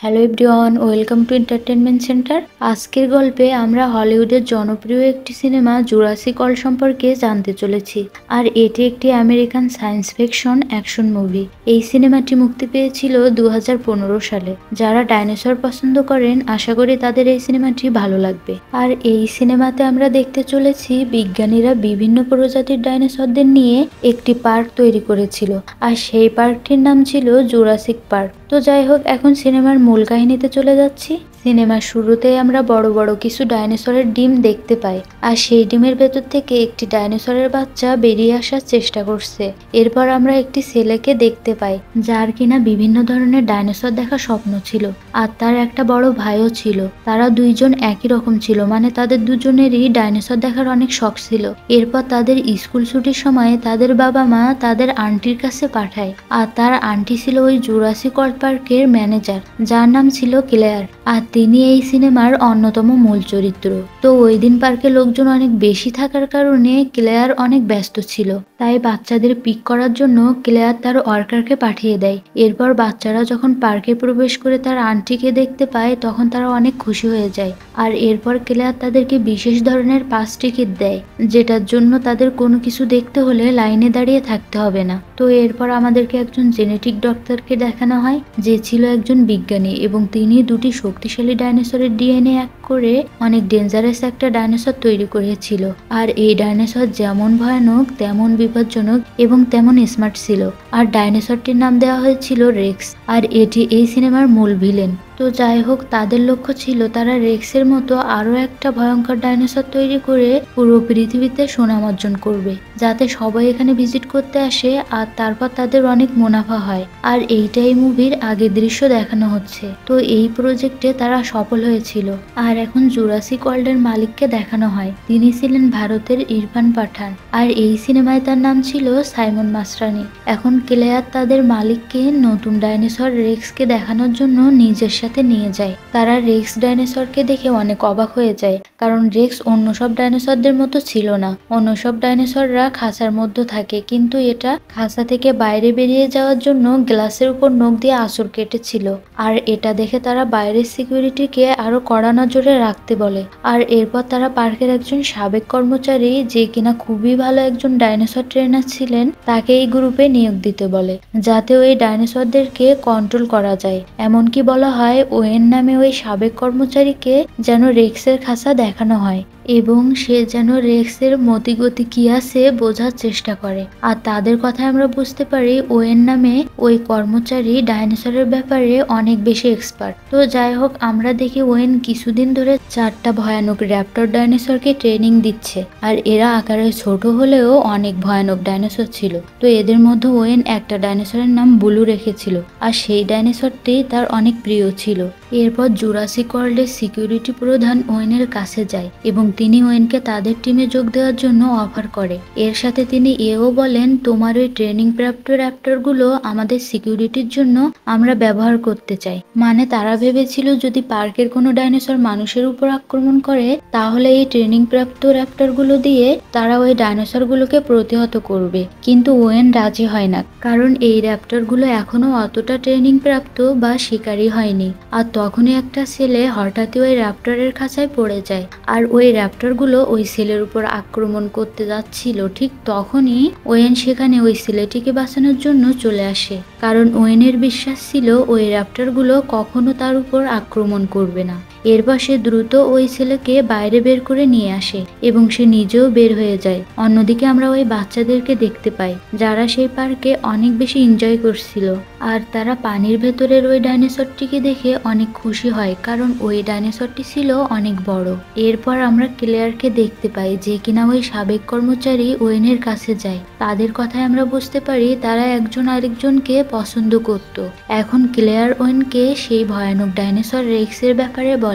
Hello everyone, welcome to entertainment centre. আজকের গল্পে আমরা হলিউডের জনপ্রিয় একটি সিনেমা জুরাসিক ওয়ার্ল্ড সম্পর্কে জানতে চলেছি। আর এটি একটি American science fiction action movie. এই সিনেমাটি মুক্তি পেয়েছিল 2015 সালে। যারা ডাইনোসর পছন্দ করেন আশা করি তাদের এই সিনেমাটি ভালো লাগবে। আর এই সিনেমাতে আমরা দেখতে চলেছি বিজ্ঞানীরা বিভিন্ন প্রজাতির ডাইনোসরদের নিয়ে একটি পার্ক তৈরি করেছিল, আর সেই পার্কটির নাম ছিল জুরাসিক পার্ক। তো যাই হোক, এখন সিনেমার মূল কাহিনীতে চলে যাচ্ছি। সিনেমার শুরুতেই আমরা বড় বড় কিছু ডাইনোসরের ডিম দেখতে পাই, আর সেই ডিমের ভেতর থেকে একটি ডাইনোসরের বাচ্চা বেরিয়ে আসার চেষ্টা করছে। এরপর আমরা একটি ছেলেকে দেখতে পাই যার কিনা বিভিন্ন ধরনের ডাইনোসর দেখার স্বপ্ন ছিল, আর তার একটা বড় ভাইও ছিল। তারা দুইজন একই রকম ছিল, মানে তাদের দুজনেরই ডাইনোসর দেখার অনেক শখ ছিল। এরপর তাদের স্কুল ছুটির সময় তাদের বাবা মা তাদের আন্টির কাছে পাঠায়, আর তার আন্টি ছিল ওই জুরাসিক ওয়ার্ল্ড পার্কের ম্যানেজার, যার নাম ছিল ক্লেয়ার। আর তিনি এই সিনেমার অন্যতম মূল চরিত্র। তো ওই দিন পার্কে লোকজন অনেক বেশি থাকার কারণে ক্লেয়ার অনেক ব্যস্ত ছিল, তাই বাচ্চাদের পিক করার জন্য ক্লেয়ার তার ওয়ার্কারকে পাঠিয়ে দেয়। এরপর বাচ্চারা যখন পার্কে প্রবেশ করে তার আন্টিকে দেখতে পায় তখন তারা অনেক খুশি হয়ে যায়। আর এরপর ক্লেয়ার তাদেরকে বিশেষ ধরনের পাস টিকিট দেয়, যেটার জন্য তাদের কোনো কিছু দেখতে হলে লাইনে দাঁড়িয়ে থাকতে হবে না। তো এরপর আমাদেরকে একজন জেনেটিক ডক্টরকে দেখানো হয়, যে ছিল একজন বিজ্ঞানী, এবং তিনি দুটি শক্তিশালী ডাইনোসরের ডিএনএ এক করে অনেক ডেঞ্জারাস একটা ডাইনোসর তৈরি করেছিল। আর এই ডাইনোসর যেমন ভয়ানক তেমন বিপজ্জনক এবং তেমন স্মার্ট ছিল। আর ডাইনোসরটির নাম দেওয়া হয়েছিল রেক্স, আর এটি এই সিনেমার মূল ভিলেন। তো যাই হোক, তাদের লক্ষ্য ছিল তারা রেক্সের মতো আরো একটা ভয়ঙ্কর ডাইনোসর তৈরি করে পুরো পৃথিবীতে সুনাম অর্জন করবে, যাতে সবাই এখানে ভিজিট করতে আসে আর তারপর তাদের অনেক মুনাফা হয়। আর এইটাই মুভির আগের দৃশ্য দেখানো হচ্ছে। তো এই প্রজেক্টে তারা সফল হয়েছিল। আর এখন জুরাসিক ওয়ার্ল্ডের মালিককে দেখানো হয়, তিনি ছিলেন ভারতের ইরফান পাঠান, আর এই সিনেমায় তার নাম ছিল সাইমন মাসরানি। এখন ক্লেয়ার তাদের মালিককে নতুন ডাইনোসর রেক্সকে দেখানোর জন্য নিজের সাথে নিয়ে যায়। তারা রেক্স ডাইনোসরকে দেখে অনেক অবাক হয়ে যায়, কারণ রেক্স অন্য সব ডাইনোসরদের মতো ছিল না। অন্য সব ডাইনোসররা খাঁচার মধ্যে থাকে, কিন্তু এটা খাঁচা থেকে বাইরে বেরিয়ে যাওয়ার জন্য গ্লাসের উপর নখ দিয়ে আঁচড় কেটেছিল। আর এটা দেখে তারা বাইরের সিকিউরিটিকে আরো কড়া নজরে রাখতে বলে। আর এরপর তারা পার্কের একজন সাবেক কর্মচারী, যে কিনা খুবই ভালো একজন ডাইনোসর ট্রেনার ছিলেন, তাকে এই গ্রুপে নিয়োগ দিতে বলে, যাতে ওই ডাইনোসরদেরকে কন্ট্রোল করা যায়। এমনকি বলা হয় ওয়েন নামে ওই সাবেক কর্মচারীকে যেন রেক্সের খাঁচা দেখানো হয়, এবং সে যেন রেক্সের মতিগতি কি আছে বোঝার চেষ্টা করে। আর তাদের কথায় আমরা বুঝতে পারি ওয়েন নামে ওই কর্মচারী ডাইনোসরের ব্যাপারে অনেক বেশি এক্সপার্ট। তো যাই হোক, আমরা দেখি ওয়েন কিছুদিন ধরে 4টা ভয়ানক র্যাপ্টর ডাইনোসরকে ট্রেনিং দিচ্ছে, আর এরা আকারে ছোট হলেও অনেক ভয়ানক ডাইনোসর ছিল। তো এদের মধ্যে ওয়েন একটা ডাইনোসরের নাম বুলু রেখেছিল, আর সেই ডাইনোসরটি তার অনেক প্রিয় ছিল। এরপর জুরাসিক ওয়ার্ল্ডের সিকিউরিটি প্রধান ওয়েনের কাছে যায়, এবং তিনি ওয়েনকে তাদের টিমে যোগ দেওয়ার জন্য অফার করে। এর সাথে তিনি এও বলেন, তোমার ওই ট্রেনিং প্রাপ্ত র্যাপ্টরগুলো আমাদের সিকিউরিটির জন্য আমরা ব্যবহার করতে চাই। মানে তারা ভেবেছিল যদি পার্কের কোনো ডাইনোসর মানুষের উপর আক্রমণ করে, তাহলে এই ট্রেনিং প্রাপ্ত র্যাপ্টরগুলো দিয়ে তারা ওই ডাইনোসরগুলোকে প্রতিহত করবে। কিন্তু ওয়েন রাজি হয় না, কারণ এই র্যাপ্টরগুলো এখনো অতটা ট্রেনিং প্রাপ্ত বা শিকারী হয়নি। আর তখনই একটা ছেলে হঠাৎই ওই র্যাপ্টরের খাঁচায় পড়ে যায়, আর ওই র্যাপ্টরগুলো ওই ছেলের উপর আক্রমণ করতে যাচ্ছিল। ঠিক তখনই ওয়েন সেখানে ওই ছেলেটিকে বাঁচানোর জন্য চলে আসে, কারণ ওয়েনের বিশ্বাস ছিল ওই র্যাপ্টরগুলো কখনো তার উপর আক্রমণ করবে না। এরপর সে দ্রুত ওই ছেলেকে বাইরে বের করে নিয়ে আসে, এবং সে নিজেও বের হয়ে যায়। অন্যদিকে আমরা ওই বাচ্চাদেরকে দেখতে পাই, যারা সেই পার্কে অনেক বেশি এনজয় করছিল, আর তারা পানির ভেতরের ওই ডাইনোসরটিকে দেখে অনেক খুশি হয়, কারণ ওই ডাইনোসরটি ছিল অনেক বড়। এরপর আমরা ক্লেয়ারকে দেখতে পাই, যে কিনা ওই সাবেক কর্মচারী ওয়েনের কাছে যায়। তাদের কথায় আমরা বুঝতে পারি তারা একজন আরেকজনকে পছন্দ করত। এখন ক্লেয়ার ওয়েনকে সেই ভয়ানক ডাইনোসর রেক্সের ব্যাপারে বলে,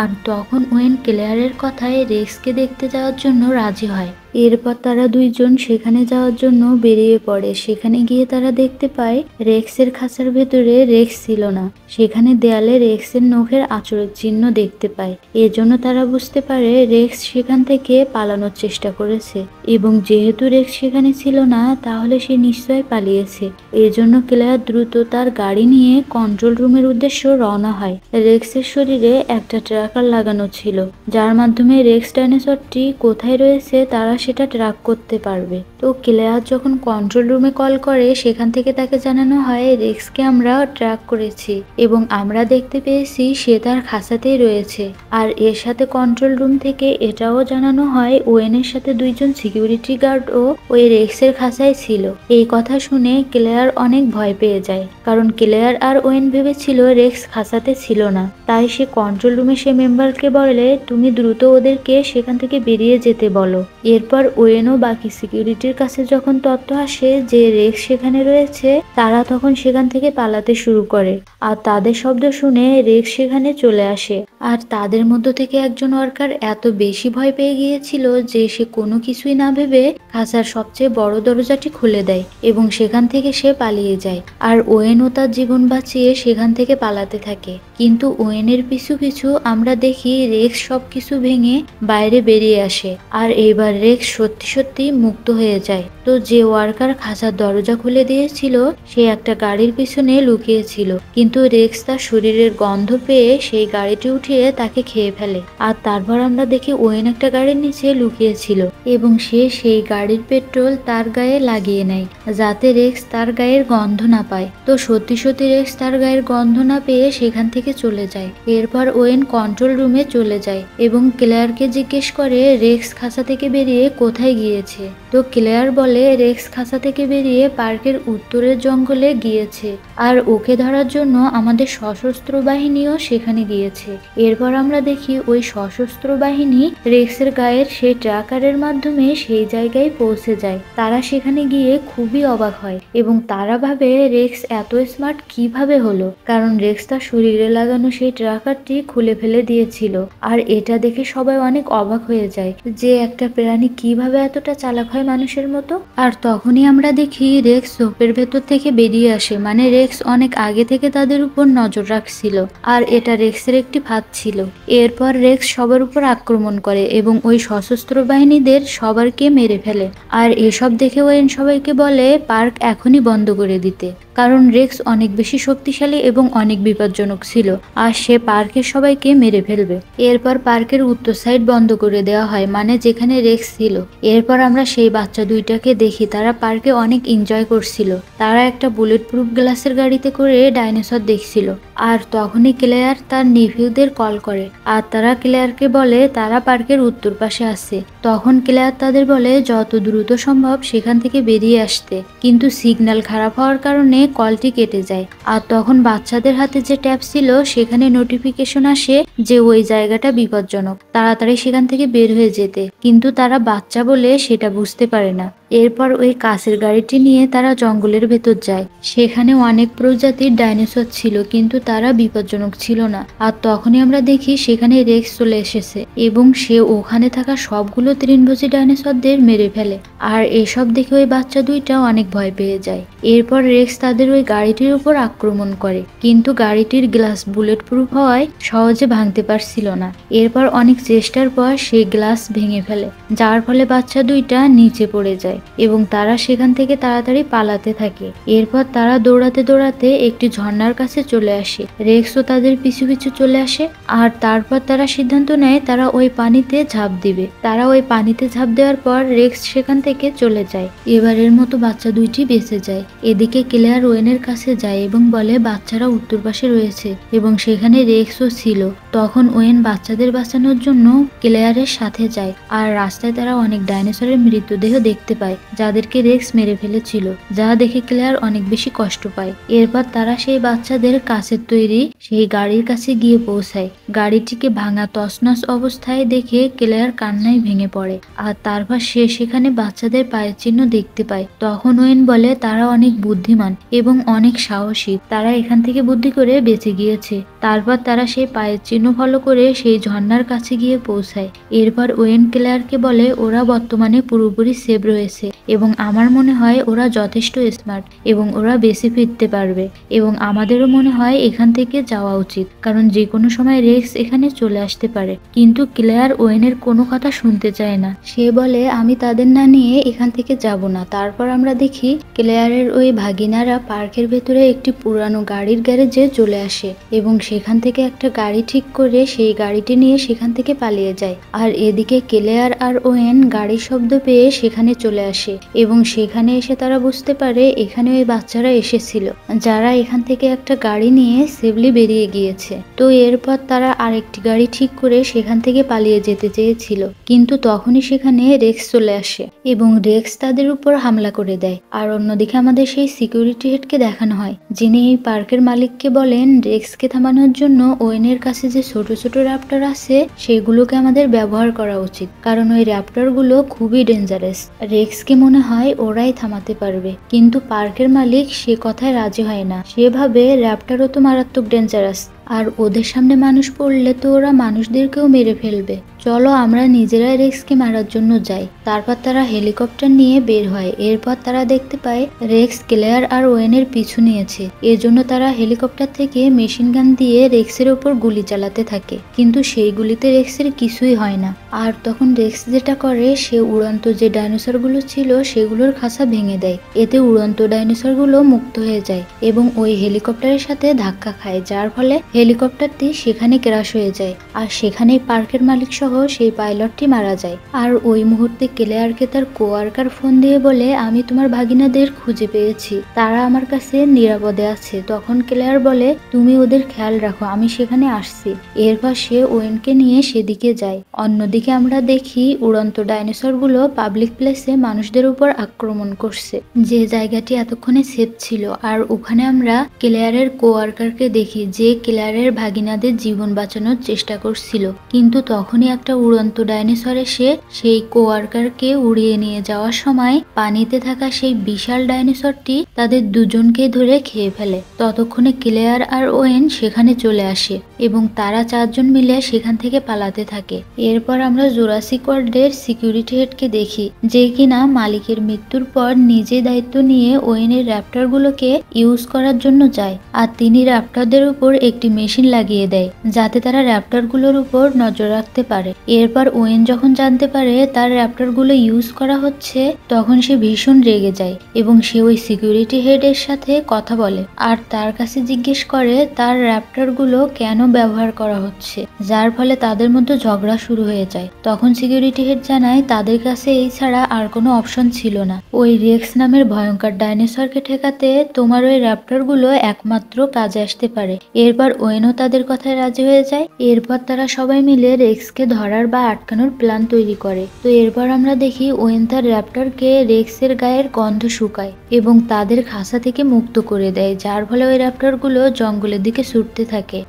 আর তখন ওয়েন ক্লেয়ারের কথায় রেক্সকে দেখতে যাওয়ার জন্য রাজি হয়। এরপর তারা দুইজন সেখানে যাওয়ার জন্য বেরিয়ে পড়ে। সেখানে গিয়ে তারা দেখতে পায় রেক্সের খাঁচার ভেতরে রেক্স ছিল না, সেখানে দেয়ালে রেক্সের নখের আঁচড়ের চিহ্ন দেখতে পায়। এজন্য তারা বুঝতে পারে রেক্স সেখান থেকে পালানোর চেষ্টা করেছে, এবং যেহেতু রেক্স সেখানে ছিল না তাহলে সে নিশ্চয় পালিয়েছে। এজন্য ক্লেয়ার দ্রুত তার গাড়ি নিয়ে কন্ট্রোল রুমের উদ্দেশ্যে রওনা হয়। রেক্সের শরীরে একটা ট্র্যাকার লাগানো ছিল, যার মাধ্যমে রেক্স ডাইনোসরটি কোথায় রয়েছে তারা সেটা ট্র্যাক করতে পারবে। তো ক্লেয়ার যখন কন্ট্রোল রুমে কল করে সেখান থেকে তাকে জানানো হয় রেক্সকে আমরা ট্র্যাক করেছি এবং আমরা দেখতে পেয়েছি সে তার খাঁচাতেই রয়েছে। আর এর সাথে কন্ট্রোল রুম থেকে এটাও জানানো হয় ওয়েনের সাথে দুইজন সিকিউরিটি গার্ডও ওই রেক্সের খাঁচায় ছিল। এই কথা শুনে ক্লেয়ার অনেক ভয় পেয়ে যায়, কারণ ক্লেয়ার আর ওয়েন ভেবেছিল রেক্স খাঁচাতে ছিল না। তাই সে কন্ট্রোল রুমে সে মেম্বারকে বলে তুমি দ্রুত ওদেরকে সেখান থেকে বেরিয়ে যেতে বলো। এরপর ওয়েন ও বাকি সিকিউরিটির কাছে যখন তথ্য আসে যে রেক্স সেখানে রয়েছে, তারা তখন সেখান থেকে পালাতে শুরু করে। আর তাদের শব্দ শুনে রেক্স সেখানে চলে আসে। আর তাদের মধ্য থেকে একজন ওয়ার্কার এত বেশি ভয় পেয়ে গিয়েছিল যে সে কোনো কিছুই না ভেবে খাঁচার সবচেয়ে বড় দরজাটি খুলে দেয় এবং সেখান থেকে সে পালিয়ে যায়। আর ওয়েনও তার জীবন বাঁচিয়ে সেখান থেকে পালাতে থাকে। কিন্তু ওয়েনের পিছু পিছু আমরা দেখি রেক্স সবকিছু ভেঙে বাইরে বেরিয়ে আসে, আর এইবার রেক্স সত্যি সত্যি মুক্ত হয়ে যায়। তো যে ওয়ার্কার খাঁচার দরজা খুলে দিয়েছিল সে একটা গাড়ির পিছনে লুকিয়েছিল, কিন্তু রেক্স তার শরীরের গন্ধ পেয়ে সেই গাড়িটি উঠিয়ে তাকে খেয়ে ফেলে। আর তারপর আমরা দেখি ওয়েন একটা গাড়ির নিচে লুকিয়েছিল এবং সে সেই গাড়ির পেট্রোল তার গায়ে লাগিয়ে নেয় যাতে রেক্স তার গায়ের গন্ধ না পায়। তো সত্যি সত্যি রেক্স তার গায়ের গন্ধ না পেয়ে সেখান থেকে চলে যায়। এরপর ওয়েন কন্ট্রোল রুমে চলে যায় এবং ক্লেয়ারকে জিজ্ঞেস করে রেক্স খাঁচা থেকে বেরিয়ে কোথায় গিয়েছে। তো ক্লেয়ার বলে রেক্স খাঁচা থেকে বেরিয়ে পার্কের উত্তরের জঙ্গলে গিয়েছে, আর ওকে ধরার জন্য আমাদের সশস্ত্র বাহিনীও সেখানে গিয়েছে। এরপর আমরা দেখি ওই সশস্ত্র বাহিনী রেক্সের গায়ের সেই ট্র্যাকারের মাধ্যমে সেই জায়গায় পৌঁছে যায়। তারা সেখানে গিয়ে খুবই অবাক হয় এবং তারা ভাবে রেক্স এত স্মার্ট কিভাবে হলো, কারণ রেক্স তার শরীরে লাগানো সেই ট্র্যাকারটি খুলে ফেলে দিয়েছিল। আর এটা দেখে সবাই অনেক অবাক হয়ে যায় যে একটা প্রাণী কিভাবে এতটা চালাক হয় মানুষের মতো। আর তখনই আমরা দেখি রেক্স ঝোপের ভেতর থেকে বেরিয়ে আসে, মানে রেক্স অনেক আগে থেকে তাদের উপর নজর রাখছিল আর এটা রেক্সের একটি ফাঁদ ছিল। এরপর রেক্স সবার উপর আক্রমণ করে এবং ওই সশস্ত্র বাহিনীদের সবারকে মেরে ফেলে। আর এসব দেখে ওয়েন সবাইকে বলে পার্ক এখনই বন্ধ করে দিতে, কারণ রেক্স অনেক বেশি শক্তিশালী এবং অনেক বিপজ্জনক ছিল আর সে পার্কের সবাইকে মেরে ফেলবে। এরপর পার্কের উত্তর সাইড বন্ধ করে দেওয়া হয়, মানে যেখানে রেক্স ছিল। এরপর আমরা সেই বাচ্চা দুইটাকে দেখি, তারা পার্কে অনেক এনজয় করছিল। তারা একটা বুলেট প্রুফ গ্লাসের গাড়িতে করে ডাইনোসর দেখছিল। আর তখনই ক্লেয়ার তার নেভিউদের কল করে আর তারা ক্লেয়ারকে বলে তারা পার্কের উত্তর পাশে আছে। তখন ক্লেয়ার তাদের বলে যত দ্রুত সম্ভব সেখান থেকে বেরিয়ে আসতে, কিন্তু সিগন্যাল খারাপ হওয়ার কারণে কলটি কেটে যায়। আর তখন বাচ্চাদের হাতে যে ট্যাব ছিল সেখানে নোটিফিকেশন আসে যে ওই জায়গাটা বিপজ্জনক, তাড়াতাড়ি সেখান থেকে বের হয়ে যেতে, কিন্তু তারা বাচ্চা বলে সেটা বুঝতে পারে না। এরপর ওই কাছের গাড়িটি নিয়ে তারা জঙ্গলের ভেতর যায়। সেখানে অনেক প্রজাতির ডাইনোসর ছিল, কিন্তু তারা বিপজ্জনক ছিল না। আর তখনই আমরা দেখি সেখানে রেক্স চলে এসেছে এবং সে ওখানে থাকা সবগুলো তৃণভোজী ডাইনোসরদের মেরে ফেলে। আর এসব দেখে ওই বাচ্চা দুইটা অনেক ভয় পেয়ে যায়। এরপর রেক্স তাদের ওই গাড়িটির উপর আক্রমণ করে, কিন্তু গাড়িটির গ্লাস বুলেট প্রুফ হওয়ায় সহজে ভাঙতে পারছিল না। এরপর অনেক চেষ্টার পর সেই গ্লাস ভেঙে ফেলে, যার ফলে বাচ্চা দুইটা নিচে পড়ে যায় এবং তারা সেখান থেকে তাড়াতাড়ি পালাতে থাকে। এরপর তারা দৌড়াতে দৌড়াতে একটি ঝর্ণার কাছে চলে আসে। রেক্সও তাদের পিছু পিছু চলে আসে আর তারপর তারা সিদ্ধান্ত নেয় তারা ওই পানিতে ঝাঁপ দিবে। তারা ওই পানিতে ঝাঁপ দেওয়ার পর রেক্স সেখান থেকে চলে যায়। এবারের মতো বাচ্চা দুইটি বেঁচে যায়। এদিকে ক্লেয়ার ওয়েনের কাছে যায় এবং বলে বাচ্চারা উত্তর পাশে রয়েছে এবং সেখানে রেক্সও ছিল। তখন ওয়েন বাচ্চাদের বাঁচানোর জন্য ক্লেয়ারের সাথে যায় আর রাস্তায় তারা অনেক ডাইনোসরের মৃতদেহ দেখতে পায় যাদেরকে রেক্স মেরে ফেলেছিল, যা দেখে ক্লেয়ার অনেক বেশি কষ্ট পায়। এরপর তারা সেই বাচ্চাদের কাছের তৈরি সেই গাড়ির কাছে গিয়ে পৌঁছায়। গাড়িটিকে ভাঙা তছনছ অবস্থায় দেখে ক্লেয়ার কান্নায় ভেঙে পড়ে। আর তারপর সে সেখানে বাচ্চাদের পায়ের চিহ্ন দেখতে পায়। তখন ওয়েন বলে তারা অনেক বুদ্ধিমান এবং অনেক সাহসী, তারা এখান থেকে বুদ্ধি করে বেঁচে গিয়েছে। তারপর তারা সেই পায়ের চিহ্ন ফলো করে সেই ঝর্ণার কাছে গিয়ে পৌঁছায়। এরপর ওয়েন ক্লেয়ারকে বলে ওরা বর্তমানে পুরোপুরি সেভ রয়েছে এবং আমার মনে হয় ওরা যথেষ্ট স্মার্ট এবং ওরা বেশি ফিরতে পারবে এবং আমাদেরও মনে হয় এখান থেকে যাওয়া উচিত, কারণ যে কোনো সময় রেক্স এখানে চলে আসতে পারে। কিন্তু ক্লেয়ার ওয়েনের কোনো কথা শুনতে চায় না। সে বলে আমি তাদের না নিয়ে এখান থেকে যাব না। তারপর আমরা দেখি ক্লেয়ারের ওই ভাগিনারা পার্কের ভেতরে একটি পুরানো গাড়ির গ্যারেজে চলে আসে এবং সেখান থেকে একটা গাড়ি ঠিক করে সেই গাড়িটি নিয়ে সেখান থেকে পালিয়ে যায়। আর এদিকে ক্লেয়ার আর ওয়েন গাড়ির শব্দ পেয়ে সেখানে চলে আসে এবং সেখানে এসে তারা বুঝতে পারে এখানে ওই বাচ্চারা এসেছিল যারা এখান থেকে একটা গাড়ি নিয়ে সেফলি বেরিয়ে গিয়েছে। তো এরপর তারা আরেকটি গাড়ি ঠিক করে সেখান থেকে পালিয়ে যেতে চেয়েছিল, কিন্তু তখনই সেখানে রেক্স চলে আসে এবং রেক্স তাদের উপর হামলা করে দেয়। আর অন্যদিকে আমাদের সেই সিকিউরিটি হেডকে দেখানো হয়, যিনি এই পার্কের মালিককে বলেন রেক্সকে থামানোর জন্য ওয়েনের কাছে যে ছোট ছোট র্যাপ্টর আছে সেগুলোকে আমাদের ব্যবহার করা উচিত, কারণ ওই র্যাপ্টর গুলো খুবই ডেঞ্জারাস। রেক্সকে মনে হয় ওরাই থামাতে পারবে, কিন্তু পার্কের মালিক সে কথায় রাজি হয় না। সে ভাবে র্যাপ্টরও তো মারাত্মক ডেঞ্জারাস, আর ওদের সামনে মানুষ পড়লে তো ওরা মানুষদেরকেও মেরে ফেলবে। চলো আমরা নিজেরাই রেক্সকে মারার জন্য যাই। তারপর তারা হেলিকপ্টার নিয়ে বের হয়। এরপর তারা দেখতে পায় রেক্স ক্লেয়ার আর ওয়েনের পিছু নিয়েছে। এজন্য তারা হেলিকপ্টার থেকে মেশিন গান দিয়ে রেক্সের ওপর গুলি চালাতে থাকে, কিন্তু সেই গুলিতে রেক্সের কিছুই হয় না। আর তখন রেক্স যেটা করে, সে উড়ন্ত যে ডাইনোসর গুলো ছিল সেগুলোর খাঁচা ভেঙে দেয়। এতে উড়ন্ত ডাইনোসর গুলো মুক্ত হয়ে যায় এবং ওই হেলিকপ্টারের সাথে ধাক্কা খায়, যার ফলে হেলিকপ্টারটি সেখানে ক্র্যাশ হয়ে যায়। আর সেখানেই পার্কের মালিক সহ সেই পাইলটটি মারা যায়। আর ওই মুহূর্তে ক্লেয়ারকে তার কোয়ার্কার ফোন দিয়ে বলে আমি তোমার ভাগিনাদের খুঁজে পেয়েছি, তারা আমার কাছে নিরাপদে আছে। তখন ক্লেয়ার বলে তুমি ওদের খেয়াল রাখো, আমি সেখানে আসছি। এরপর সে ওয়েনকে নিয়ে সেদিকে যায়। অন্যদিকে আমরা দেখি উড়ন্ত ডাইনোসর গুলো পাবলিক প্লেসে মানুষদের উপর আক্রমণ করছে, যে জায়গাটি এতক্ষণে সেফ ছিল। আর ওখানে আমরা ক্লেয়ারের কোয়ার্কারকে দেখি, যে ক্লেয়ারের ভাগিনাদের জীবন বাঁচানোর চেষ্টা করছিল, কিন্তু তখনই একটা উড়ন্ত ডাইনোসর এসে সেই কোয়ার্কারকে উড়িয়ে নিয়ে যাওয়ার সময় পানিতে থাকা সেই বিশাল ডাইনোসরটি তাদের দুজনকে ধরে খেয়ে ফেলে। ততক্ষণে ক্লেয়ার আর ওয়েন সেখানে চলে আসে এবং তারা চারজন মিলে সেখান থেকে পালাতে থাকে। এরপর আমরা জুরাসিক ওয়ার্ল্ডের সিকিউরিটি হেডকে দেখি, যে কিনা মালিকের মৃত্যুর পর নিজে দায়িত্ব নিয়ে ওয়েনের র্যাপ্টর গুলোকে ইউজ করার জন্য যায়। আর তিনি র্যাপ্টরদের উপর একটি মেশিন লাগিয়ে দেয় যাতে তারা র্যাপ্টর গুলোর উপর নজর রাখতে পারে। এরপর ওয়েন যখন জানতে পারে তার র্যাপ্টর গুলো ইউজ করা হচ্ছে, তখন সে ভীষণ রেগে যায় এবং সে ওই সিকিউরিটি হেডের সাথে কথা বলে আর তার কাছে জিজ্ঞেস করে তার র্যাপ্টর গুলো কেন ব্যবহার করা হচ্ছে, যার ফলে তাদের মধ্যে ঝগড়া শুরু হয়ে যায়। তখন সিকিউরিটি হেড জানায় তাদের কাছে এই ছাড়া আর কোনো অপশন ছিল না। ওই রেক্স নামের ভয়ঙ্কর ডাইনোসরকে ঠেকাতে তোমার ওই র্যাপ্টর গুলো একমাত্র কাজে আসতে পারে। এরপর ওয়েনও তাদের কথায় রাজি হয়ে যায়। এরপর তারা সবাই মিলে রেক্সকে ধরার বা আটকানোর প্ল্যান তৈরি করে। তো এরপর আমরা দেখি ওয়েন তার র্যাপ্টরকে রেক্সের গায়ের গন্ধ শুকায় এবং তাদের খাঁচা থেকে মুক্ত করে দেয়, যার ফলে ওই র্যাপ্টর গুলো জঙ্গলের দিকে ছুটতে থাকে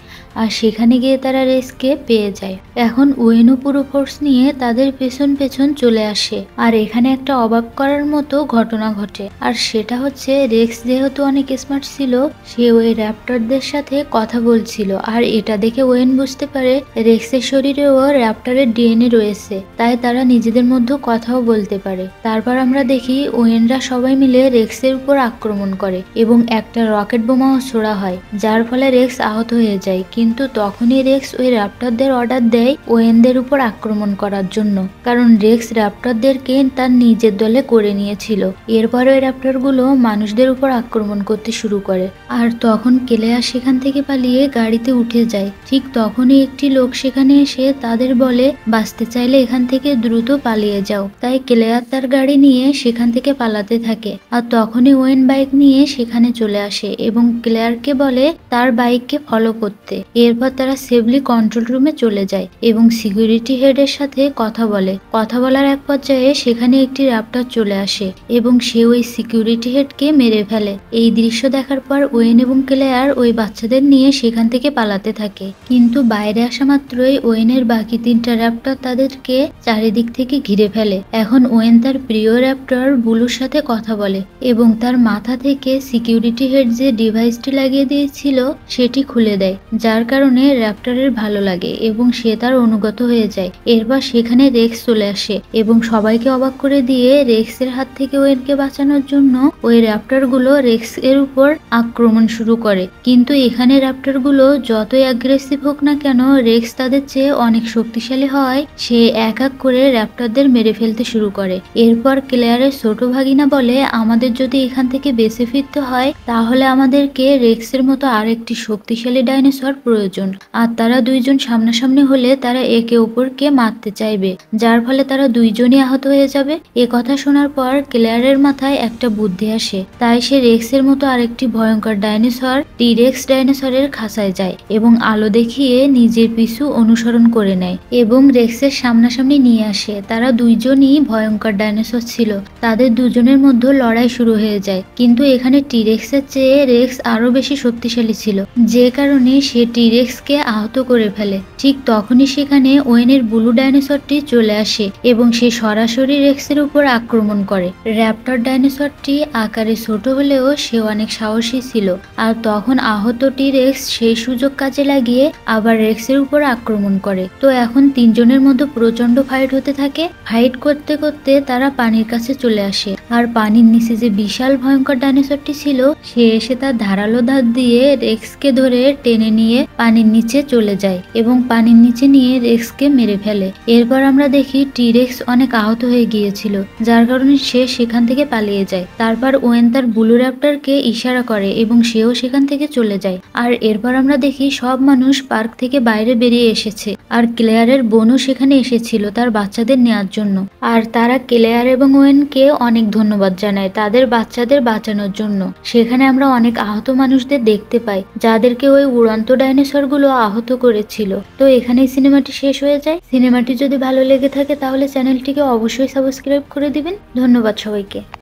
আর সেখানে গিয়ে তারা রেক্সকে পেয়ে যায়। এখন ওয়েনও পুরো ফোর্স নিয়ে তাদের পেছন পেছন চলে আসে। আর এখানে একটা অবাক করার মতো ঘটনা ঘটে, আর সেটা হচ্ছে রেক্স যেহেতু অনেক স্মার্ট ছিল, সে ওই র্যাপ্টরদের সাথে কথা বলছিল। আর এটা দেখে ওয়েন বুঝতে পারে রেক্সের শরীরেও র্যাপ্টরের ডিএনএ রয়েছে, তাই তারা নিজেদের মধ্যে কথাও বলতে পারে। তারপর আমরা দেখি ওয়েনরা সবাই মিলে রেক্সের উপর আক্রমণ করে এবং একটা রকেট বোমাও ছোড়া হয়, যার ফলে রেক্স আহত হয়ে যায়। কিন্তু তখনই রেক্স ওই র্যাপ্টরদের অর্ডার দেয় ওয়েনদের উপর আক্রমণ করার জন্য, কারণ রেক্স র্যাপ্টরদেরকে তার নিজের দলে করে নিয়েছিল। এরপর ওই র্যাপ্টর গুলো মানুষদের উপর আক্রমণ করতে শুরু করে। আর তখন ক্লেয়ার সেখান থেকে পালিয়ে গাড়িতে উঠে যায়। ঠিক তখনই একটি লোক সেখানে এসে তাদের বলে বাঁচতে চাইলে এখান থেকে দ্রুত পালিয়ে যাও। তাই ক্লেয়ার তার গাড়ি নিয়ে সেখান থেকে পালাতে থাকে। আর তখনই ওয়েন বাইক নিয়ে সেখানে চলে আসে এবং ক্লেয়ারকে বলে তার বাইককে ফলো করতে। এরপর তারা সেফলি কন্ট্রোল রুমে চলে যায় এবং সিকিউরিটি হেডের সাথে কথা বলে। কথা বলার এক পর্যায়ে সেখানে একটি র্যাপ্টর চলে আসে এবং সে ওই সিকিউরিটি হেডকে মেরে ফেলে। এই দৃশ্য দেখার পর ওয়েন এবং ক্লেয়ার ওই বাচ্চাদের নিয়ে সেখান থেকে পালাতে থাকে, কিন্তু বাইরে আসা মাত্রই ওয়েনের বাকি 3টা র্যাপ্টর তাদেরকে চারিদিক থেকে ঘিরে ফেলে। এখন ওয়েন তার প্রিয় র্যাপ্টর বুলুর সাথে কথা বলে এবং তার মাথা থেকে সিকিউরিটি হেড যে ডিভাইসটি লাগিয়ে দিয়েছিল সেটি খুলে দেয়, যার কারণে র্যাপ্টরের ভালো লাগে এবং সে তার অনুগত হয়ে যায়। এরপর সেখানে রেক্স চলে আসে এবং সবাইকে অবাক করে দিয়ে রেক্সের হাত থেকে ওয়েনকে বাঁচানোর জন্য ওই র্যাপ্টরগুলো রেক্স এর উপর আক্রমণ শুরু করে। কিন্তু এখানে র্যাপ্টরগুলো যতই অ্যাগ্রেসিভ হোক না কেন, রেক্স তাদের চেয়ে অনেক শক্তিশালী হয় সে এক এক করে র্যাপ্টরদের মেরে ফেলতে শুরু করে। এরপর ক্লেয়ারের ছোট ভাগিনা বলে, আমাদের যদি এখান থেকে বেঁচে ফিরতে হয় তাহলে আমাদেরকে রেক্সের মতো আরেকটি শক্তিশালী ডাইনোসর প্রয়োজন, আর তারা দুইজন সামনাসামনি হলে তারা একে অপরকে মারতে চাইবে, যার ফলে তারা দুইজনই আহত হয়ে যাবে। এ কথা শোনার পর ক্লেয়ারের মাথায় একটা বুদ্ধি আসে, তাই সে রেক্সের মতো আরেকটি ভয়ঙ্কর ডাইনোসর টি-রেক্স ডাইনোসরের খাঁচায় যায় এবং আলো দেখিয়ে নিজের পিছু অনুসরণ করে নেয় এবং রেক্সের সামনাসামনি নিয়ে আসে। তারা দুইজনই ভয়ঙ্কর ডাইনোসর ছিল, তাদের দুজনের মধ্যে লড়াই শুরু হয়ে যায়, কিন্তু এখানে টি-রেক্সের চেয়ে রেক্স আরো বেশি শক্তিশালী ছিল, যে কারণে সে টি-রেক্সকে আহত করে ফেলে। ঠিক তখনই সেখানে ওয়েনের ব্লু ডাইনোসরটি চলে আসে এবং সে সরাসরি রেক্সের উপর আক্রমণ করে। র্যাপ্টর ডাইনোসরটি আকারে ছোট হলেও সে অনেক সাহসী ছিল, আর তখন আহত টি-রেক্স সেই সুযোগ কাজে লাগিয়ে আবার রেক্সের উপর আক্রমণ করে। তো এখন তিনজনের মধ্যে প্রচন্ড ফাইট হতে থাকে। ফাইট করতে করতে তারা পানির কাছে চলে আসে, আর পানির নিচে যে বিশাল ভয়ঙ্কর ডাইনোসরটি ছিল সে এসে তার ধারালো দাঁত দিয়ে রেক্সকে ধরে টেনে নিয়ে পানির নিচে চলে যায় এবং পানির নিচে নিয়ে রেক্সকে মেরে ফেলে। এরপর আমরা দেখি টি-রেক্স অনেক আহত হয়ে গিয়েছিল, যার কারণে সে সেখান থেকে পালিয়ে যায়। তারপর ওয়েন তার ব্লু র্যাপ্টরকে ইশারা করে এবং সেও সেখান থেকে চলে যায়। আর এরপর আমরা দেখি সব মানুষ পার্ক থেকে বাইরে বেরিয়ে এসেছে, আর ক্লেয়ারের বোনও সেখানে এসেছিল তার বাচ্চাদের নেওয়ার জন্য। আর তারা ক্লেয়ার এবং ওয়েনকে অনেক ধন্যবাদ জানায় তাদের বাচ্চাদের বাঁচানোর জন্য। সেখানে আমরা অনেক আহত মানুষদের দেখতে পাই যাদেরকে ওই উড়ন্ত ডাইনোসর গুলো আহত করেছিল। তো এখানেই সিনেমাটি শেষ হয়ে যায়। সিনেমাটি যদি ভালো লেগে থাকে তাহলে চ্যানেলটিকে অবশ্যই সাবস্ক্রাইব করে দিবেন। ধন্যবাদ সবাইকে।